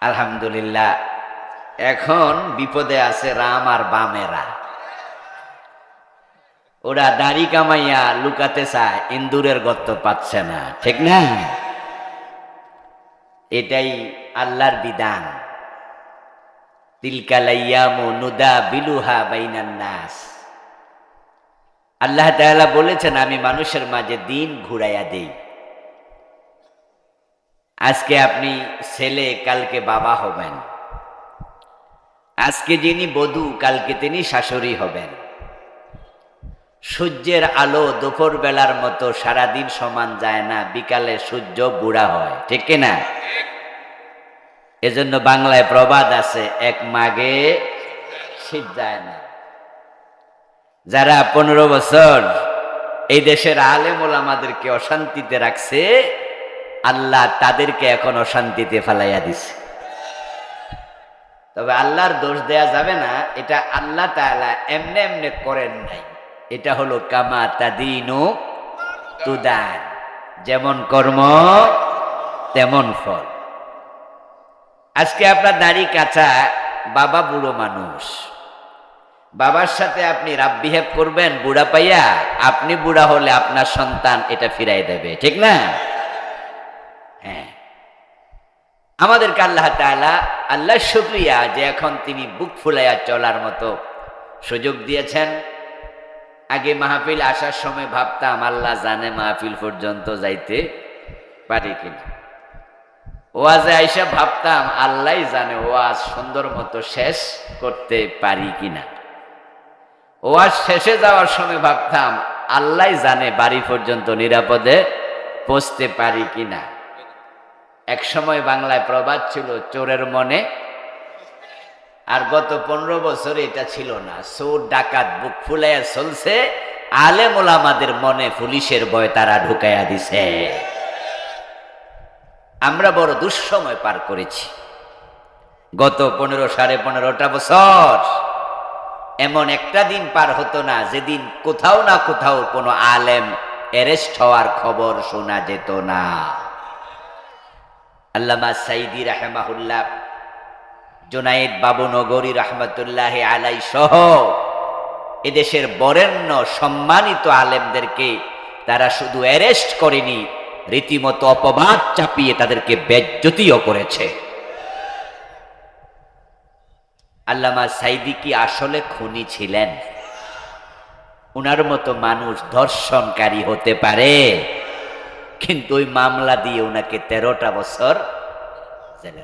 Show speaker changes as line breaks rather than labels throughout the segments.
আলহামদুলিল্লাহ। এখন বিপদে আছে রাম আর বামেরা। ওরা দাড়ি কামাইয়া লুকাতে চায়, ইন্দুরের গর্ত পাচ্ছে না, ঠিক না? এটাই আল্লাহর বিধান। তিলকাল আইয়ামু নুদাবিলুহা বাইনান নাস। আল্লাহ তাআলা বলেছেন, আমি মানুষের মাঝে দিন ঘুরাইয়া দেই। আজকে আপনি ছেলে, কালকে বাবা হবেন। আজকে যিনি বধূ, কালকে তিনি শাশুড়ি হবেন। সূর্যের আলো দুপুর বেলার মতো সারাদিন সমান যায় না, বিকালে সূর্য বুড়া হয়, ঠিক কিনা? এজন্য বাংলায় প্রবাদ আছে, এক মাগে শীত যায় না। যারা 15 বছর এই দেশের আলেম ওলামাদেরকে অশান্তিতে রাখছে, আল্লাহ তাদেরকে এখন অশান্তিতে ফেলাইয়া দিছে। তবে আল্লাহর দোষ দেয়া যাবে না, এটা আল্লাহ তাআলা এমনে এমনে করেন নাই। এটা হলো কামা তাদিনু তুদান, যেমন কর্ম তেমন ফল। আজকে আপনার দাড়ি কাঁচা, বাবা বুড়ো মানুষ, বাবার সাথে আপনি রাব বিহেভ করবেন বুড়া পাইয়া, আপনি বুড়া হলে আপনার সন্তান এটা ফিরাই দেবে, ঠিক না? হ্যাঁ, আমাদেরকে আল্লাহ তাআলা, আল্লাহ শুকরিয়া যে এখন তিনি বুক ফুলাইয়া চলার মতো সুযোগ দিয়েছেন। আগে মাহফিল আসার সময় ভাবতাম, আল্লাহ জানে মাহফিল পর্যন্ত যাইতে পারি কিনা। ওয়াজে আইসা ভাবতাম, আল্লাহ জানে ওয়াজ সুন্দর মতো শেষ করতে পারি কিনা। ওয়াজ শেষে যাওয়ার সময় ভাবতাম, আল্লাহ জানে বাড়ি পর্যন্ত নিরাপদে পৌঁছতে পারি কিনা। এক সময় বাংলায় প্রবাদ ছিল, চোরের মনে, আর গত 15 বছরে এটা ছিল না। চোর ডাকাত বুক ফুলাইয়া চলছে, আলেম ওলামাদের মনে পুলিশের ভয় তারা ঢুকাইয়া দিছে। আমরা বড় দুঃসময় পার করেছি গত 15-15.5 বছর। এমন একটা দিন পার হতো না যেদিন কোথাও না কোথাও কোনো আলেম অ্যারেস্ট হওয়ার খবর শোনা যেত না। আল্লামা সাইদি রাহিমাহুল্লাহ, জুনায়েদ বাবুনগরী রাহমাতুল্লাহ আলাইহি সহ এদেশের বরেণ্য সম্মানিত আলেমদেরকে তারা শুধু অ্যারেস্ট করেনি, রীতিমতো অপবাদ চাপিয়ে তাদেরকে বেজ্জতিও করেছে। আল্লামা সাইদি কি আসলে খুনি ছিলেন? উনার মতো মানুষ ধর্ষণকারী হতে পারে? কিন্তু ওই মামলা দিয়ে উনাকে 13টা বছর জেলে,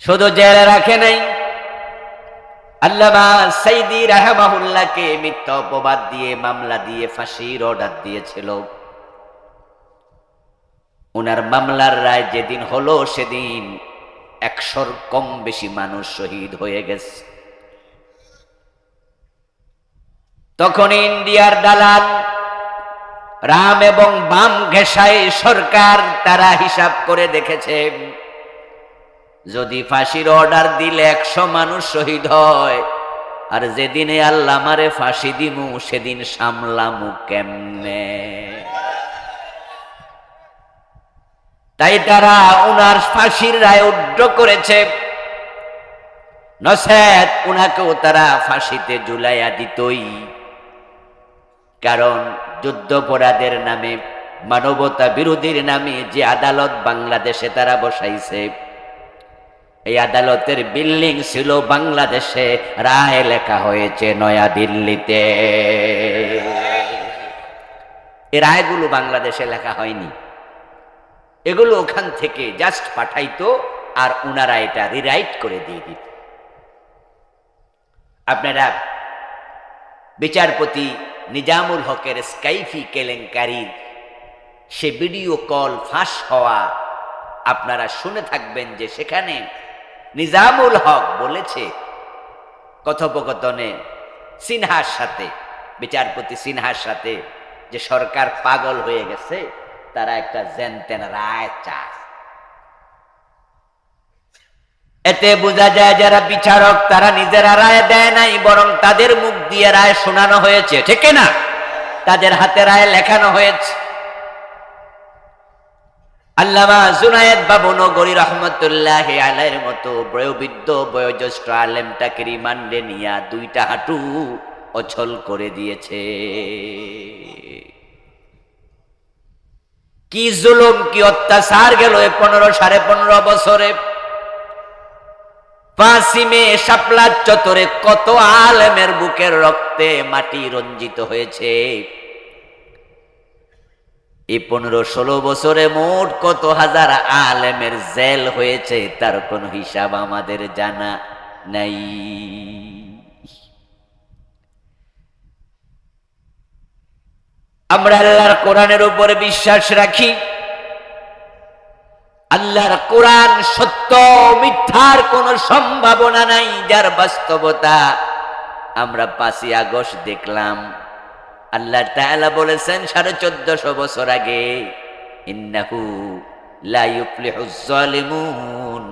শুধু জেলে রাখে নাই, আল্লামা সাইদি রাহিমাহুল্লাহকে মিথ্যা অপবাদ দিয়ে মামলা দিয়ে ফাঁসির অর্ডার দিয়েছিল। উনার মামলার রায় যেদিন হলো, সেদিন 100-র কম বেশি মানুষ শহীদ হয়ে গেছে। তখন ইন্ডিয়ার দালাল রাম এবং বাম ঘেঁষায় সরকার, তারা হিসাব করে দেখেছে, যদি ফাঁসির অর্ডার দিলে 100 মানুষ শহীদ হয়, আর যেদিনে আল্লাহ আমারে ফাঁসি দিমু সেদিন সামলামু কেমনে? তাই তারা উনার ফাঁসির রায় উড্ড করেছে, নসেত উনাকেও তারা ফাঁসিতে ঝুলাইয়া দিতই। কারণ যুদ্ধপরাধের নামে, মানবতা বিরোধীর নামে যে আদালত বাংলাদেশে তারা বসাইছে, এই আদালতের বিল্ডিং ছিল বাংলাদেশে, রায় লেখা হয়েছে নয়া দিল্লিতে। এই রায়গুলো বাংলাদেশে লেখা হয়নি, এগুলো ওখান থেকে জাস্ট পাঠাইতো, আর উনারা এটা রিরাইট করে দিয়ে দিত। আপনারা বিচারপতি নিজামুল হকের স্কাইফি কেলেঙ্কারির সে ভিডিও কল ফাঁস হওয়া আপনারা শুনে থাকবেন, যে সেখানে নিজামুল হক বলেছে কথোপকথনে সিনহার সাথে, বিচারপতি সিনহার সাথে, যে সরকার পাগল হয়ে গেছে, তারা একটা জেনতেন রায় চায়। এতে বোঝা যায় যারা বিচারক তারা নিজেরা রায় দেয় নাই, বরং তাদের মুখ দিয়ে রায় শোনানো হয়েছে, ঠিক না? তাদের হাতে রায় লেখানো হয়েছে। আল্লামা জুনায়েদ বাবু নগরী রহমতুল্লাহি আলাইহির মতো বয়োবৃদ্ধ বয়োজ্যেষ্ঠ আলেমটাকে রিমান্ডে নিয়া দুইটা হাঁটু অচল করে দিয়েছে। কি জুলুম, কি অত্যাচার গেল এই 15-15.5 বছরে। 5 মে শাপলা চত্বরে কত আলেমের বুকের রক্তে মাটি রঞ্জিত হয়েছে। এই 15-16 বছরে মোট কত হাজার আলেমের জেল হয়েছে তার কোনো হিসাব আমাদের জানা নাই। আমরা আল্লাহর কোরআনের উপরে বিশ্বাস রাখি। আল্লাহর কোরআন সত্য, মিথ্যার কোনো সম্ভাবনা নাই, যার বাস্তবতা আমরা 5ই আগস্ট দেখলাম। আল্লাহ তাআলা বলেছেন 1450 বছর আগে, ইন্নাহু লা ইউফলিহুজ জালিমুন,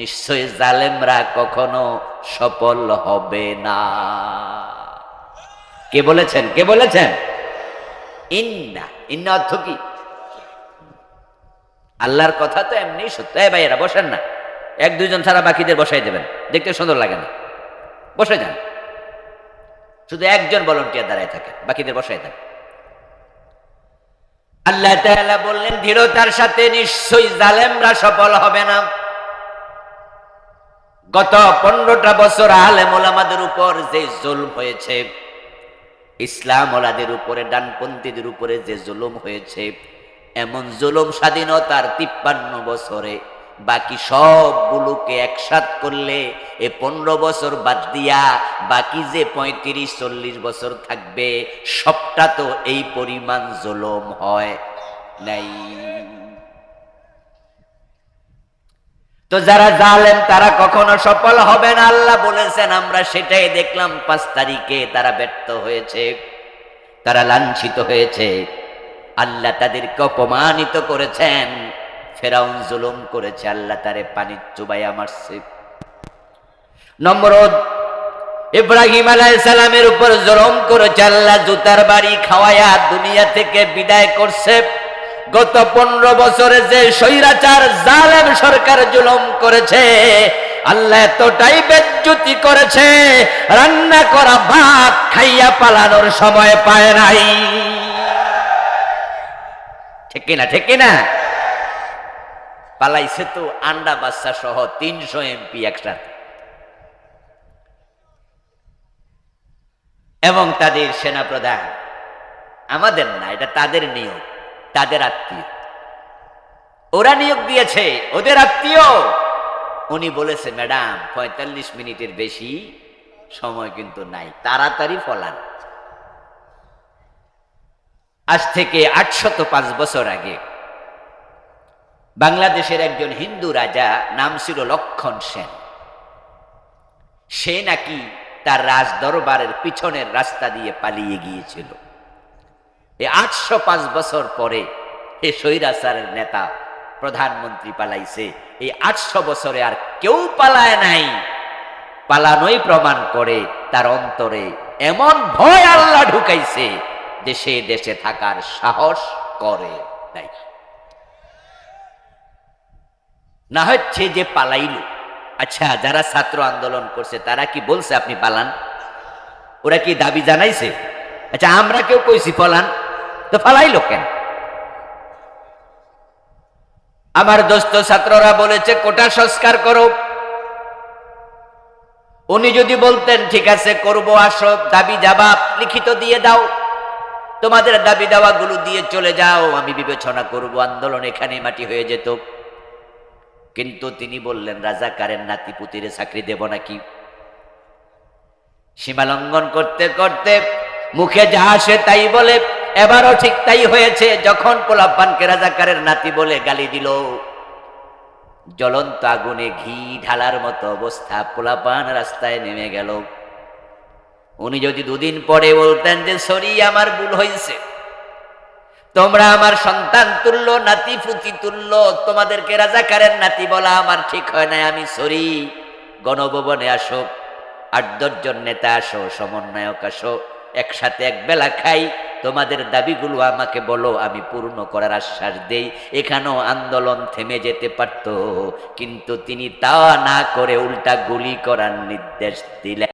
নিশ্চয় জালেমরা কখনো সফল হবে না। কে বলেছেন? কে বলেছেন? ইন্না। ইন্না অর্থ কি? আল্লাহর কথা তো এমনি সত্য। ভাইয়েরা বসেন না, 1-2 জন ছাড়া বাকিদের বসাই দেবেন, দেখতে সুন্দর লাগে না। বসে যান, শুধু একজন ভলান্টিয়ার দাঁড়ায় থাকে, বাকিদের বসাই দেন। আল্লাহ তাআলা বললেন দৃঢ়তার সাথে, নিশ্চয়ই জালেমরা সফল হবে না। গত 15টা বছর আলেম ওলামাদের উপর যে জুলম হয়েছে, ইসলাম ওলাদের উপরে, ডানপন্থীদের উপরে যে জুলুম হয়েছে, এমন জুলুম স্বাধীনতার 53 বছরে বাকি সবগুলোকে একসাথ করলে এ 15 বছর বাদ দিয়া বাকি যে 35-40 বছর থাকবে, সবটা তো এই পরিমাণ জুলুম হয় নাই। তো যারা জালেম তারা কখনো সফল হবে না, আল্লাহ বলেছেন। আমরা সেটাই দেখলাম 5 তারিখে তারা ব্যর্থ হয়েছে, তারা লাঞ্ছিত হয়েছে। আল্লাহ তাদেরকে অপমানিত করেছেন। ফেরাউন জুলুম করেছে, আল্লাহ তারে পানির চুবাইয়া মারছে। নমরুদ ইব্রাহিম আলাইহিস সালামের উপর জুলুম করেছে, আল্লাহ জুতার বাড়ি খাওয়ায়া দুনিয়া থেকে বিদায় করছে। গত 15 বছরে যে স্বৈরাচার জালেম সরকার জুলুম করেছে, আল্লাহ এতটাই বেজ্জতি করেছে, রান্না করা ভাত খাইয়া পালানোর সময় পায় নাই। ঠিক কিনা? ঠিক কিনা? পালাইছে তো আন্ডা বাচ্চা সহ 300 এমপি একসাথে, এবং তাদের সেনাপ্রধান। আমাদের না, এটা তাদের নিয়োগ, তাদের আত্মীয়, ওরা নিয়োগ দিয়েছে, ওদের আত্মীয়। উনি বলেছে, ম্যাডাম 45 মিনিটের বেশি সময় কিন্তু নাই, তাড়াতাড়ি ফলান। আজ থেকে 805 বছর আগে বাংলাদেশের একজন হিন্দু রাজা, নাম ছিল লক্ষণ সেন। সে নাকি তার রাজ দরবারের পিছনের রাস্তা দিয়ে পালিয়ে গিয়েছিল। এই 805 বছর পরে এ স্বৈরাচারের নেতা প্রধানমন্ত্রী পালাইছে। এই 800 বছরে আর কেউ পালায় নাই। পালানোই প্রমাণ করে তার অন্তরে এমন ভয় আল্লাহ ঢুকাইছে যে সে দেশে থাকার সাহস করে নাই। না হচ্ছে যে পালাইল। আচ্ছা, যারা ছাত্র আন্দোলন করছে তারা কি বলছে আপনি পালান? ওরা কি দাবি জানাইছে? আচ্ছা, আমরা কেউ কইছি পালান, তো পালাইলো কেন? আমার দোস্ত ছাত্ররা বলেছে কোটা সংস্কার করো। উনি যদি বলতেন ঠিক আছে করব, আসো, দাবি জবাব লিখিত দিয়ে দাও, তোমাদের দাবি দাওয়াগুলো দিয়ে চলে যাও, আমি বিবেচনা করব, আন্দোলন এখানে মাটি হয়ে যেত। কিন্তু তিনি বললেন রাজাকারের নাতিপুতিরে চাকরি দেব নাকি? সীমা লঙ্ঘন করতে করতে মুখে যা আসে তাই বলে। এবারও ঠিক তাই হয়েছে। যখন পোলাপানকে রাজাকারের নাতি বলে গালি দিল, জ্বলন্ত আগুনে ঘি ঢালার মতো অবস্থা, পোলাপান রাস্তায় নেমে গেল। উনি যদি 2 দিন পরে বলতেন যে সরি, আমার ভুল হয়েছে, তোমরা আমার সন্তান তুল্য, নাতি পুতি তুল্য, তোমাদেরকে রাজাকারের নাতি বলা আমার ঠিক হয় না, আমি সরি, গণভবনে আসো, 8-10 জন নেতা আসো, সমন্বয়ক আসো, একসাথে এক বেলা খাই, তোমাদের দাবিগুলো আমাকে বলো, আমি পূর্ণ করার আশ্বাস দেই। এখানেও আন্দোলন থেমে যেতে পারত, কিন্তু তিনি তা না করে উল্টা গুলি করার নির্দেশ দিলেন।